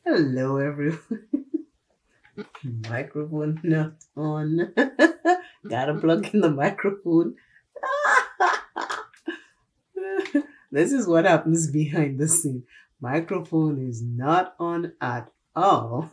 Hello, everyone. Microphone not on. Gotta plug in the microphone. This is what happens behind the scene. Microphone is not on at all.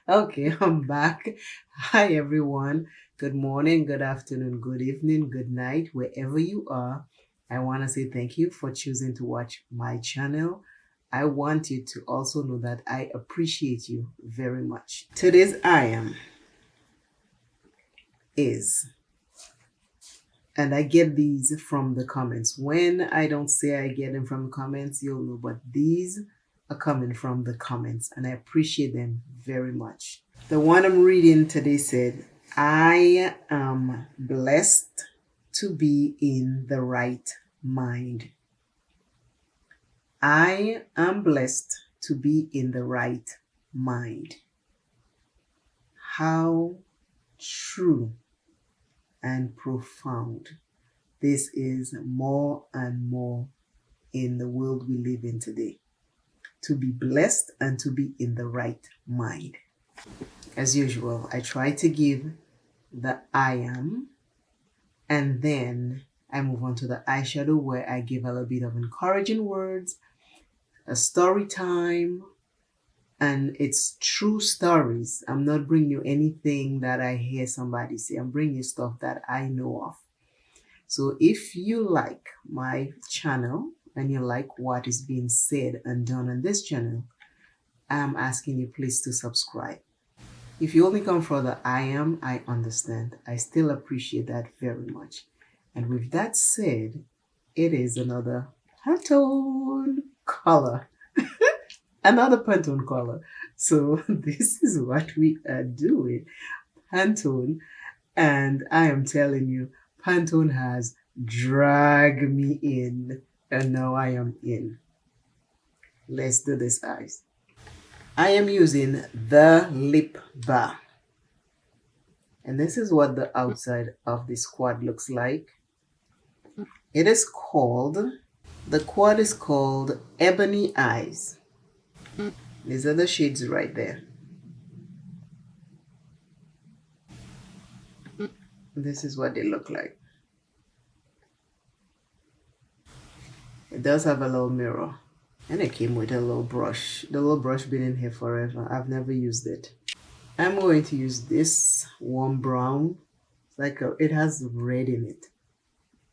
Okay, I'm back. Hi, everyone. Good morning, good afternoon, good evening, good night, wherever you are. I want to say thank you for choosing to watch my channel. I want you to also know that I appreciate you very much. Today's I am is. And I get these from the comments. When I don't say I get them from the comments, you'll know, but these are coming from the comments, and I appreciate them very much. The one I'm reading today said, I am blessed to be in the right mind. I am blessed to be in the right mind. How true and profound. This is more and more in the world we live in today. To be blessed and to be in the right mind. As usual, I try to give the I am, and then I move on to the eyeshadow where I give a little bit of encouraging words, a story time, and it's true stories. I'm not bringing you anything that I hear somebody say. I'm bringing you stuff that I know of. So if you like my channel and you like what is being said and done on this channel, I'm asking you please to subscribe. If you only come for the I am, I understand. I still appreciate that very much. And with that said, it is another Pantone color. Another Pantone color. So this is what we are doing. Pantone. And I am telling you, Pantone has dragged me in. And now I am in. Let's do this, eyes. I am using the lip bar. And this is what the outside of this quad looks like. It is called, the quad is called Ebony Eyes. These are the shades right there. This is what they look like. It does have a little mirror. And it came with a little brush. The little brush been in here forever. I've never used it. I'm going to use this warm brown. It's like it has red in it.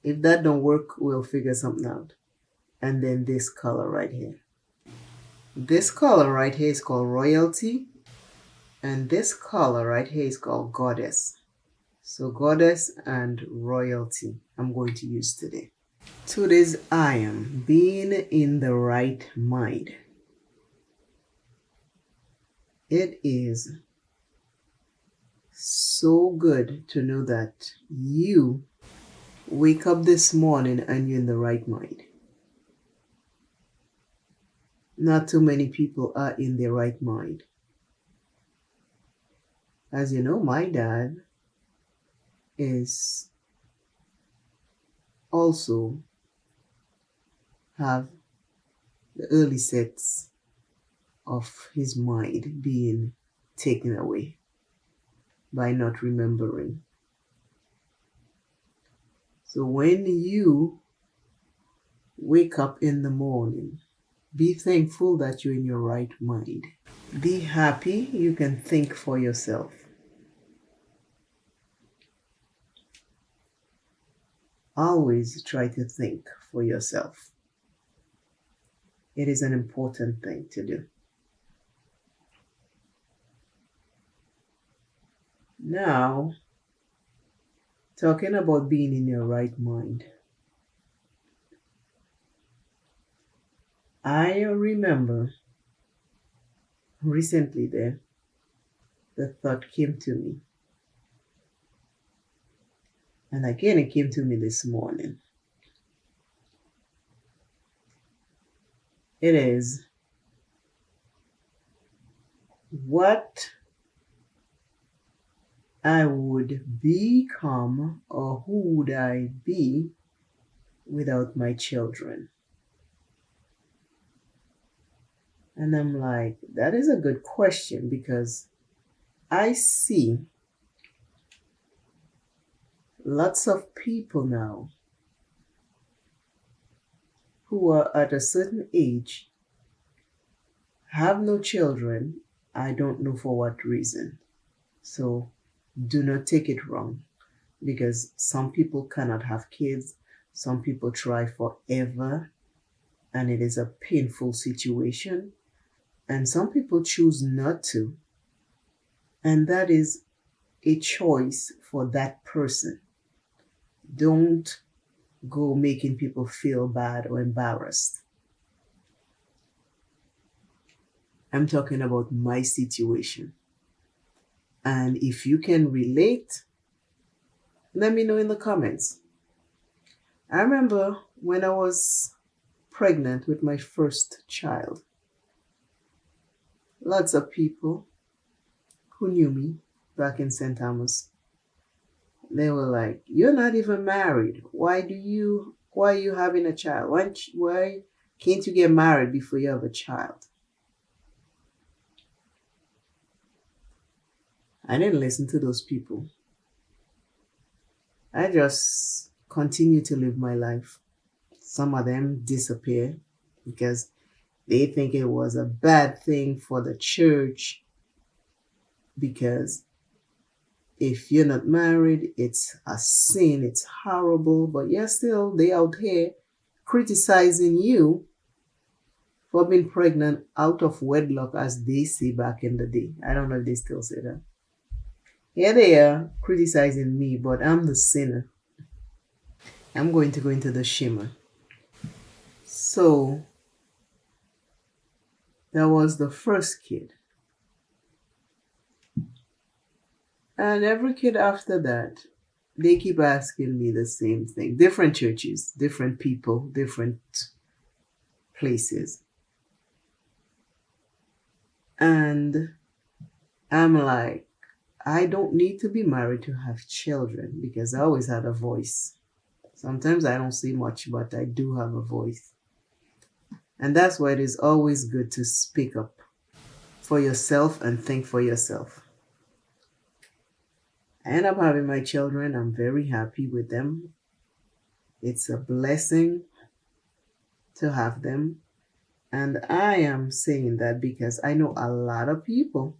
If that don't work, we'll figure something out. And then this color right here. This color right here is called Royalty. And this color right here is called Goddess. So Goddess and Royalty I'm going to use today. Today's I am being in the right mind. It is so good to know that you wake up this morning and you're in the right mind. Not too many people are in their right mind. As you know, my dad is also have the early sets of his mind being taken away by not remembering. So when you wake up in the morning, be thankful that you're in your right mind. Be happy you can think for yourself. Always try to think for yourself. It is an important thing to do. Now, talking about being in your right mind. I remember recently the thought came to me. And again, it came to me this morning. It is, what I would become, or who would I be without my children? And I'm like, that is a good question because I see lots of people now who are at a certain age, have no children. I don't know for what reason. So do not take it wrong because some people cannot have kids. Some people try forever and it is a painful situation. And some people choose not to. And that is a choice for that person. Don't go making people feel bad or embarrassed. I'm talking about my situation. And if you can relate, let me know in the comments. I remember when I was pregnant with my first child, lots of people who knew me back in St. Thomas, they were like, "You're not even married. Why are you having a child? Why can't you get married before you have a child?" I didn't listen to those people. I just continue to live my life. Some of them disappear because they think it was a bad thing for the church because if you're not married, it's a sin, it's horrible, but yet still they out here criticizing you for being pregnant out of wedlock as they say back in the day. I don't know if they still say that. Here they are criticizing me, but I'm the sinner. I'm going to go into the shimmer. So that was the first kid. And every kid after that, they keep asking me the same thing. Different churches, different people, different places. And I'm like, I don't need to be married to have children because I always had a voice. Sometimes I don't say much, but I do have a voice. And that's why it is always good to speak up for yourself and think for yourself. I end up having my children. I'm very happy with them. It's a blessing to have them. And I am saying that because I know a lot of people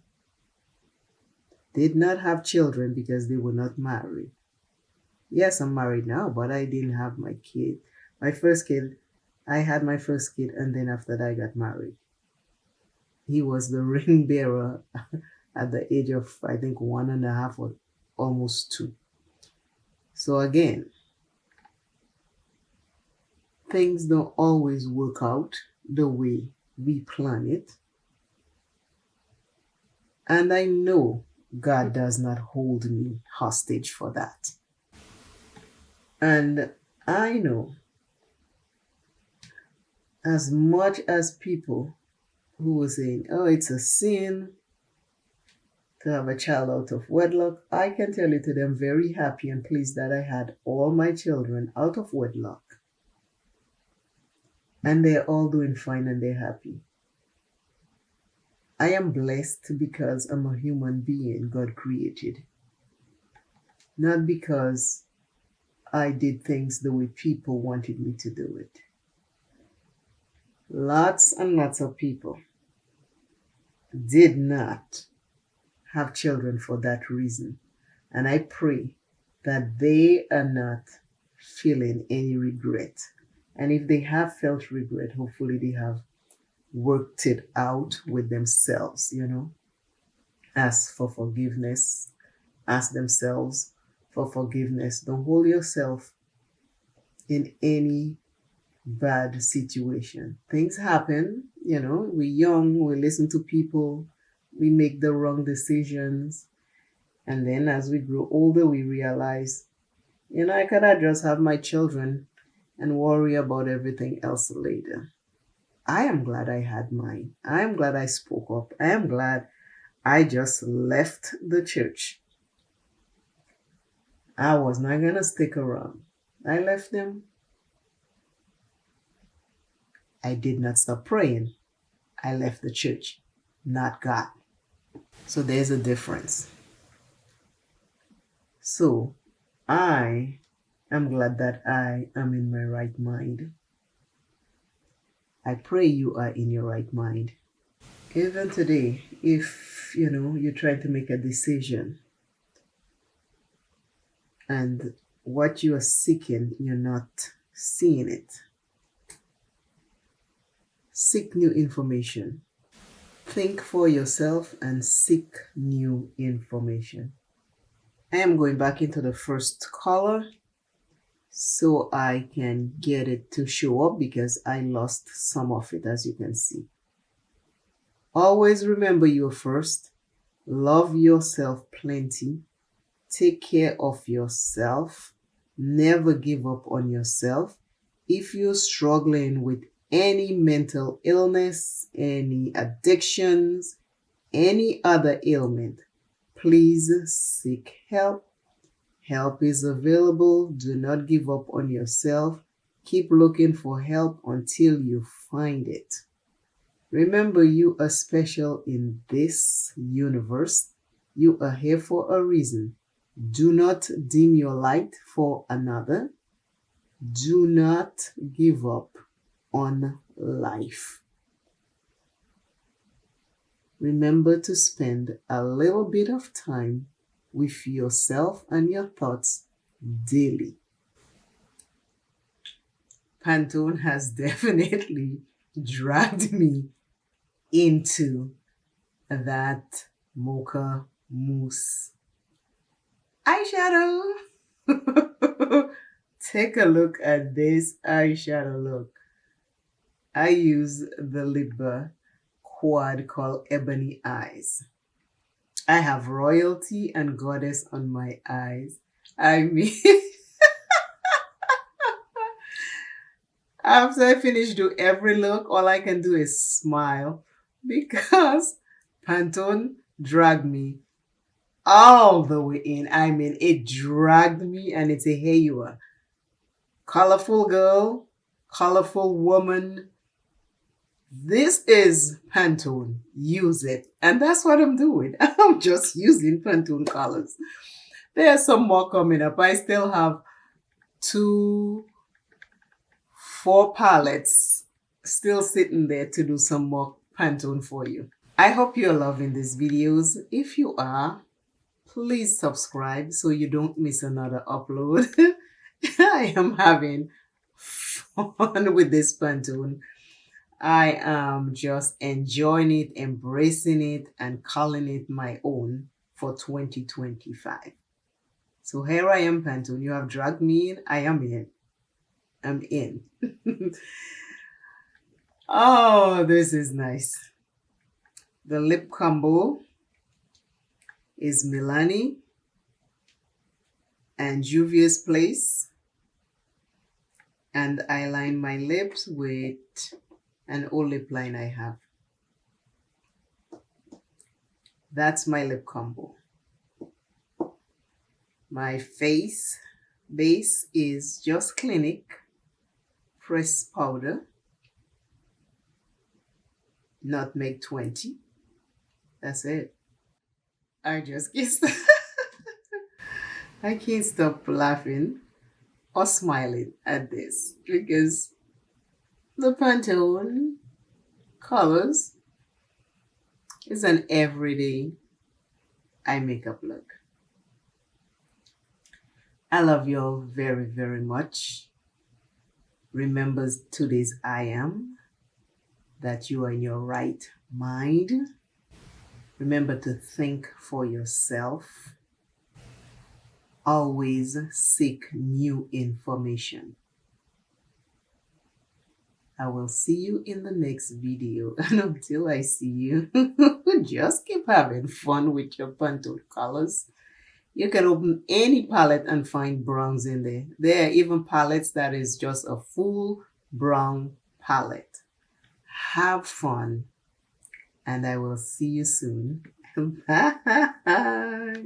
did not have children because they were not married. Yes, I'm married now, but I didn't have my kid. My first kid, I had my first kid, and then after that, I got married. He was the ring bearer at the age of, I think, 1.5 or almost 2. So again, things don't always work out the way we plan it. And I know God does not hold me hostage for that. And I know as much as people who were saying, oh, it's a sin to have a child out of wedlock, I can tell you today I'm very happy and pleased that I had all my children out of wedlock. And they're all doing fine and they're happy. I am blessed because I'm a human being God created. Not because I did things the way people wanted me to do it. Lots and lots of people did not have children for that reason. And I pray that they are not feeling any regret. And if they have felt regret, hopefully they have worked it out with themselves, Ask for forgiveness. Ask themselves for forgiveness. Don't hold yourself in any bad situation. Things happen, we're young, we listen to people, we make the wrong decisions. And then as we grow older, we realize, I cannot just have my children and worry about everything else later. I am glad I had mine. I am glad I spoke up. I am glad I just left the church. I was not going to stick around. I left them. I did not stop praying. I left the church, not God. So there's a difference. So I am glad that I am in my right mind. I pray you are in your right mind. Even today, if you're trying to make a decision and what you are seeking, you're not seeing it, seek new information. Think for yourself and seek new information. I am going back into the first color so I can get it to show up because I lost some of it, as you can see. Always remember you're first. Love yourself plenty. Take care of yourself. Never give up on yourself. If you're struggling with any mental illness, any addictions, any other ailment, please seek help. Help is available. Do not give up on yourself. Keep looking for help until you find it. Remember, you are special in this universe. You are here for a reason. Do not dim your light for another. Do not give up on life. Remember to spend a little bit of time with yourself and your thoughts daily. Pantone has definitely dragged me into that mocha mousse eyeshadow. Take a look at this eyeshadow look. I use the lip quad called Ebony Eyes. I have royalty and goddess on my eyes. I mean, after I finish do every look, all I can do is smile because Pantone dragged me all the way in. I mean, it dragged me and it said, here you are. Colorful girl, colorful woman. This is Pantone. Use it. And that's what I'm doing. I'm just using Pantone colors. There's some more coming up. I still have 4 palettes still sitting there to do some more Pantone for you. I hope you're loving these videos. If you are, please subscribe so you don't miss another upload. I am having fun with this Pantone. I am just enjoying it, embracing it, and calling it my own for 2025. So here I am, Pantone. You have dragged me in. I am in. I'm in. Oh, this is nice. The lip combo is Milani and Juvia's Place. And I line my lips with an old lip line I have. That's my lip combo. My face base is just Clinique pressed powder, Nutmeg 20. That's it. I just kissed. I can't stop laughing or smiling at this because the Pantone colors is an everyday eye makeup look. I love you all very, very much. Remember today's I am, that you are in your right mind. Remember to think for yourself. Always seek new information. I will see you in the next video. And until I see you, just keep having fun with your Pantone colors. You can open any palette and find browns in there. There are even palettes that is just a full brown palette. Have fun, and I will see you soon. Bye.